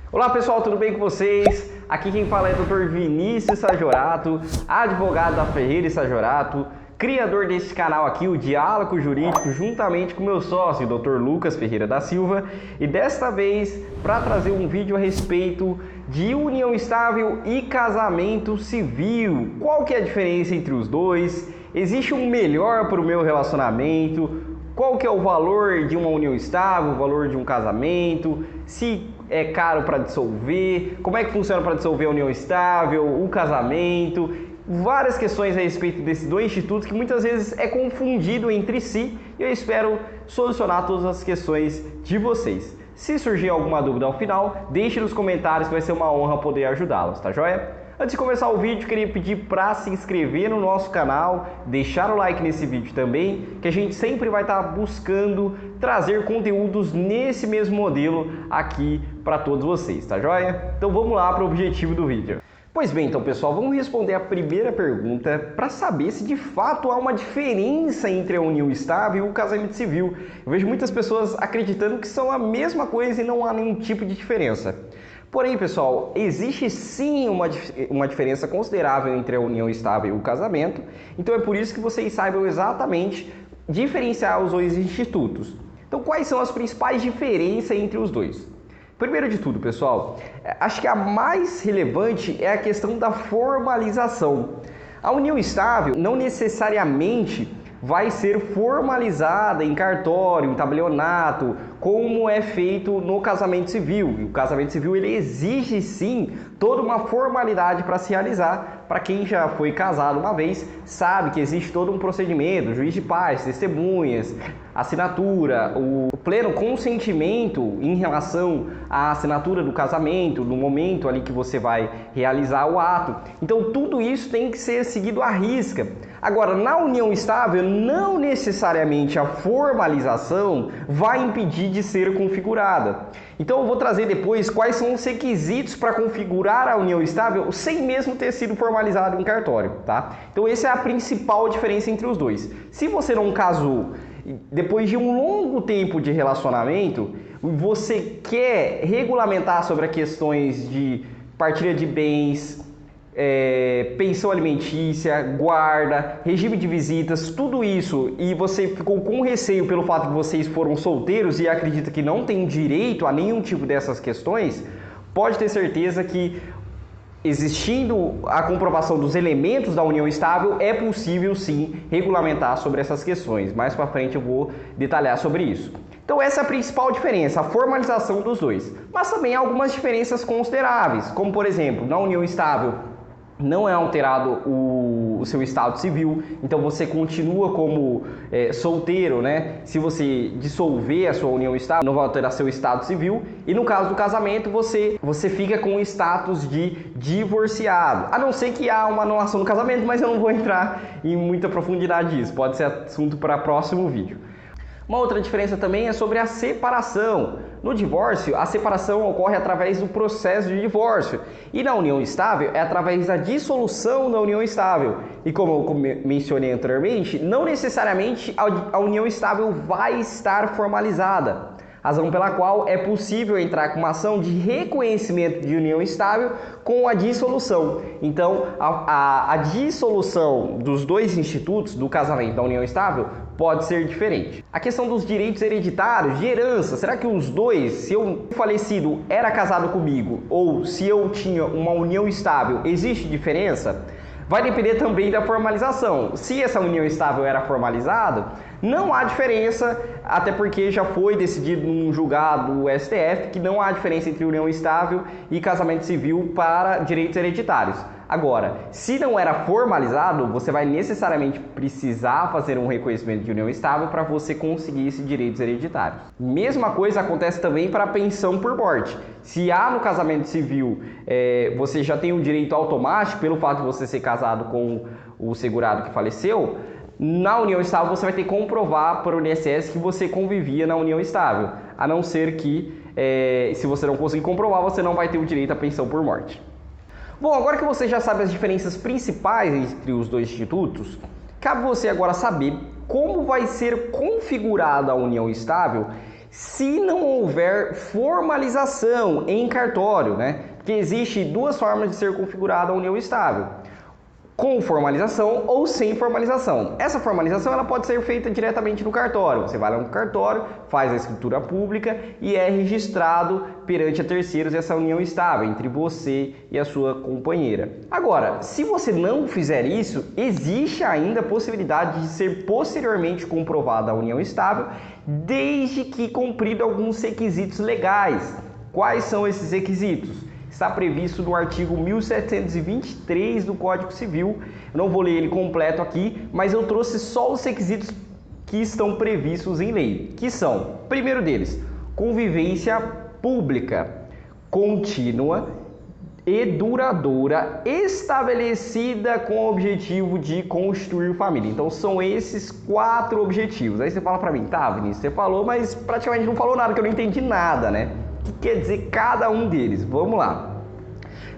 Olá pessoal, tudo bem com vocês? Aqui quem fala é o Dr. Vinícius Sajorato, advogado da Ferreira e Sajorato, criador deste canal aqui, o Diálogo Jurídico, juntamente com meu sócio, o Dr. Lucas Ferreira da Silva, e desta vez para trazer um vídeo a respeito de união estável e casamento civil. Qual que é a diferença entre os dois? Existe um melhor para o meu relacionamento? Qual que é o valor de uma união estável, o valor de um casamento? Se é caro para dissolver? Como é que funciona para dissolver a união estável, o casamento? Várias questões a respeito desses dois institutos que muitas vezes é confundido entre si e eu espero solucionar todas as questões de vocês. Se surgir alguma dúvida ao final, deixe nos comentários que vai ser uma honra poder ajudá-los, tá joia? Antes de começar o vídeo, queria pedir para se inscrever no nosso canal, deixar o like nesse vídeo também, que a gente sempre vai estar buscando trazer conteúdos nesse mesmo modelo aqui para todos vocês, tá joia? Então vamos lá para o objetivo do vídeo. Pois bem, então pessoal, vamos responder a primeira pergunta para saber se de fato há uma diferença entre a união estável e o casamento civil. Eu vejo muitas pessoas acreditando que são a mesma coisa e não há nenhum tipo de diferença. Porém, pessoal, existe sim uma diferença considerável entre a união estável e o casamento, então é por isso que vocês saibam exatamente diferenciar os dois institutos. Então, quais são as principais diferenças entre os dois? Primeiro de tudo, pessoal, acho que a mais relevante é a questão da formalização. A união estável não necessariamente vai ser formalizada em cartório, em tabelionato, como é feito no casamento civil. E o casamento civil ele exige sim toda uma formalidade para se realizar. Para quem já foi casado uma vez, sabe que existe todo um procedimento, juiz de paz, testemunhas, assinatura, o pleno consentimento em relação à assinatura do casamento, no momento ali que você vai realizar o ato. Então tudo isso tem que ser seguido à risca. Agora, na união estável, não necessariamente a formalização vai impedir de ser configurada. Então eu vou trazer depois quais são os requisitos para configurar a união estável sem mesmo ter sido formalizado em cartório, tá? Então essa é a principal diferença entre os dois. Se você não casou depois de um longo tempo de relacionamento, você quer regulamentar sobre as questões de partilha de bens, pensão alimentícia, guarda, regime de visitas, tudo isso, e você ficou com receio pelo fato de vocês foram solteiros e acredita que não tem direito a nenhum tipo dessas questões, pode ter certeza que existindo a comprovação dos elementos da união estável, é possível sim regulamentar sobre essas questões. Mais para frente eu vou detalhar sobre isso. Então essa é a principal diferença, a formalização dos dois. Mas também há algumas diferenças consideráveis, como por exemplo, na união estável não é alterado o seu estado civil, então você continua como solteiro, né? Se você dissolver a sua união estável, não vai alterar seu estado civil. E no caso do casamento, você fica com o status de divorciado. A não ser que há uma anulação do casamento, mas eu não vou entrar em muita profundidade disso. Pode ser assunto para próximo vídeo. Uma outra diferença também é sobre a separação. No divórcio, a separação ocorre através do processo de divórcio. E na união estável, é através da dissolução da união estável. E como eu mencionei anteriormente, não necessariamente a união estável vai estar formalizada. Razão pela qual é possível entrar com uma ação de reconhecimento de união estável com a dissolução. Então, a dissolução dos dois institutos, do casamento e da união estável, pode ser diferente. A questão dos direitos hereditários, de herança, será que os dois, se o falecido era casado comigo ou se eu tinha uma união estável, existe diferença? Vai depender também da formalização. Se essa união estável era formalizada, não há diferença, até porque já foi decidido num julgado do STF que não há diferença entre união estável e casamento civil para direitos hereditários. Agora, se não era formalizado, você vai necessariamente precisar fazer um reconhecimento de união estável para você conseguir esses direitos hereditários. Mesma coisa acontece também para a pensão por morte. Se há no casamento civil, você já tem um direito automático pelo fato de você ser casado com o segurado que faleceu, na união estável você vai ter que comprovar para o INSS que você convivia na união estável, a não ser que, se você não conseguir comprovar, você não vai ter o direito à pensão por morte. Bom, agora que você já sabe as diferenças principais entre os dois institutos, cabe você agora saber como vai ser configurada a união estável se não houver formalização em cartório, né? Porque existe duas formas de ser configurada a união estável: com formalização ou sem formalização. Essa formalização ela pode ser feita diretamente no cartório. Você vai lá no cartório, faz a escritura pública e é registrado perante a terceiros essa união estável entre você e a sua companheira. Agora, se você não fizer isso, existe ainda a possibilidade de ser posteriormente comprovada a união estável, desde que cumprido alguns requisitos legais. Quais são esses requisitos? Está previsto no artigo 1723 do Código Civil. Eu não vou ler ele completo aqui, mas eu trouxe só os requisitos que estão previstos em lei, que são, primeiro deles, convivência pública, contínua e duradoura, estabelecida com o objetivo de construir família. Então são esses 4 objetivos. Aí você fala para mim, tá, Vinícius, você falou, mas praticamente não falou nada, que eu não entendi nada, né? O que quer dizer cada um deles? Vamos lá.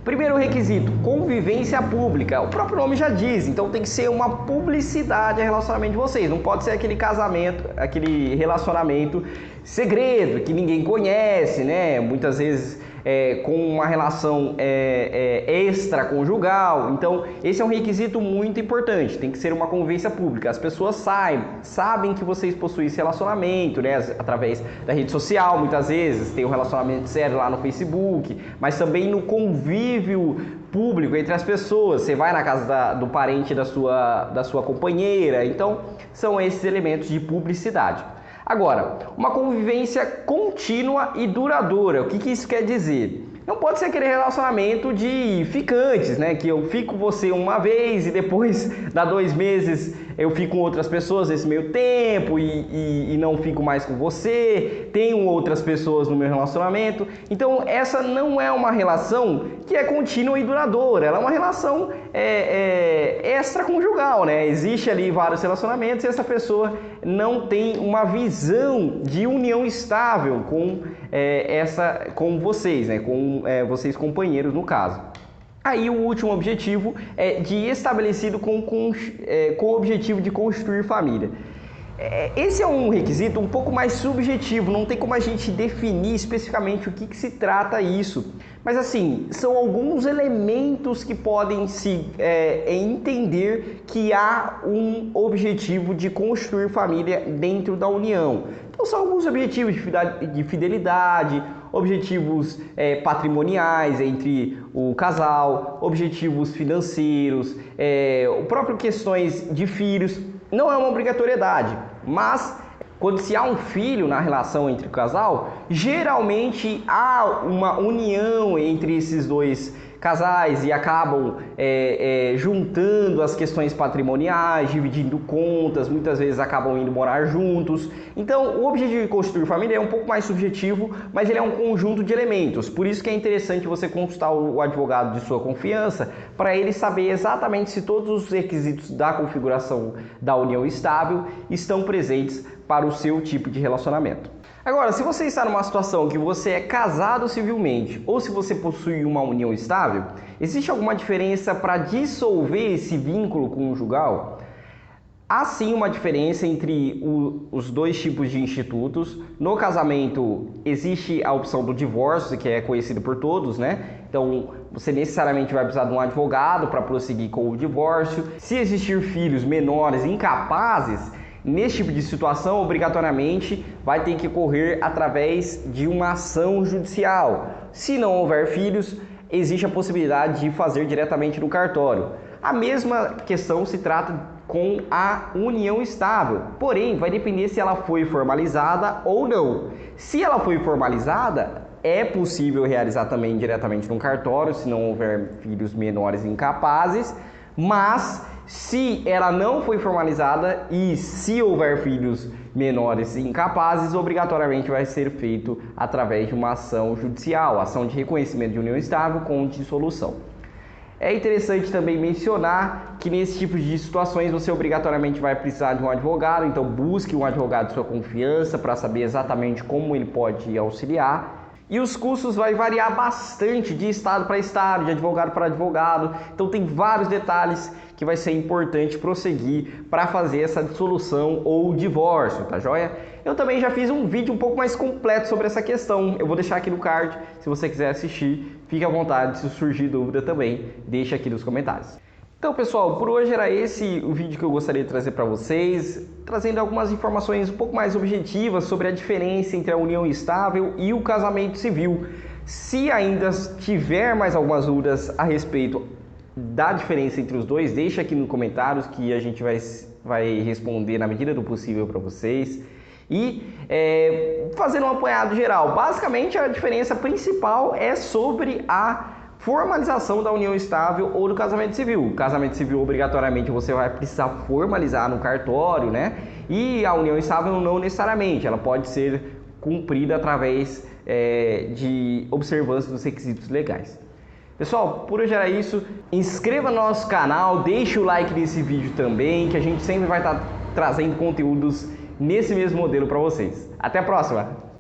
Primeiro requisito, convivência pública. O próprio nome já diz, então tem que ser uma publicidade a relacionamento de vocês. Não pode ser aquele casamento, aquele relacionamento segredo, que ninguém conhece, né? Muitas vezes com uma relação extraconjugal. Então, esse é um requisito muito importante. Tem que ser uma convivência pública. As pessoas sabem que vocês possuem esse relacionamento, né? Através da rede social, muitas vezes. Tem um relacionamento sério lá no Facebook, mas também no convívio público entre as pessoas. Você vai na casa do parente da sua companheira. Então, são esses elementos de publicidade. Agora, uma convivência contínua e duradoura. O que isso quer dizer? Não pode ser aquele relacionamento de ficantes, né? Que eu fico com você uma vez e depois, dá 2 meses, eu fico com outras pessoas nesse meio tempo e não fico mais com você, tenho outras pessoas no meu relacionamento. Então, essa não é uma relação que é contínua e duradoura. Ela é uma relação extraconjugal, né? Existe ali vários relacionamentos e essa pessoa não tem uma visão de união estável com vocês, né? Com vocês companheiros no caso. Aí o último objetivo é estabelecido com o objetivo de construir família. Esse é um requisito um pouco mais subjetivo, não tem como a gente definir especificamente o que se trata isso. Mas assim, são alguns elementos que podem se entender que há um objetivo de construir família dentro da união. Então são alguns objetivos de fidelidade, objetivos patrimoniais entre o casal, objetivos financeiros, o próprio questões de filhos. Não é uma obrigatoriedade, mas quando se há um filho na relação entre o casal, geralmente há uma união entre esses dois casais e acabam juntando as questões patrimoniais, dividindo contas, muitas vezes acabam indo morar juntos. Então, o objetivo de construir família é um pouco mais subjetivo, mas ele é um conjunto de elementos. Por isso que é interessante você consultar o advogado de sua confiança para ele saber exatamente se todos os requisitos da configuração da união estável estão presentes para o seu tipo de relacionamento. Agora, se você está numa situação que você é casado civilmente ou se você possui uma união estável, existe alguma diferença para dissolver esse vínculo conjugal? Há sim uma diferença entre os dois tipos de institutos. No casamento existe a opção do divórcio, que é conhecido por todos, né? Então você necessariamente vai precisar de um advogado para prosseguir com o divórcio. Se existir filhos menores incapazes, nesse tipo de situação, obrigatoriamente vai ter que ocorrer através de uma ação judicial. Se não houver filhos, existe a possibilidade de fazer diretamente no cartório. A mesma questão se trata com a união estável, porém vai depender se ela foi formalizada ou não. Se ela foi formalizada, é possível realizar também diretamente no cartório, se não houver filhos menores incapazes, mas se ela não foi formalizada e se houver filhos menores incapazes, obrigatoriamente vai ser feito através de uma ação judicial, ação de reconhecimento de união estável com dissolução. É interessante também mencionar que nesse tipo de situações você obrigatoriamente vai precisar de um advogado, então busque um advogado de sua confiança para saber exatamente como ele pode auxiliar. E os custos vai variar bastante de estado para estado, de advogado para advogado. Então tem vários detalhes que vai ser importante prosseguir para fazer essa dissolução ou divórcio, tá joia? Eu também já fiz um vídeo um pouco mais completo sobre essa questão. Eu vou deixar aqui no card, se você quiser assistir, fique à vontade. Se surgir dúvida também, deixa aqui nos comentários. Então, pessoal, por hoje era esse o vídeo que eu gostaria de trazer para vocês, trazendo algumas informações um pouco mais objetivas sobre a diferença entre a união estável e o casamento civil. Se ainda tiver mais algumas dúvidas a respeito da diferença entre os dois, deixa aqui nos comentários que a gente vai responder na medida do possível para vocês. E fazendo um apanhado geral, basicamente a diferença principal é sobre a formalização da união estável ou do casamento civil. O casamento civil, obrigatoriamente, você vai precisar formalizar no cartório, né? E a união estável não necessariamente, ela pode ser cumprida através de observância dos requisitos legais. Pessoal, por hoje era isso. Inscreva no nosso canal, deixe o like nesse vídeo também, que a gente sempre vai estar trazendo conteúdos nesse mesmo modelo para vocês. Até a próxima!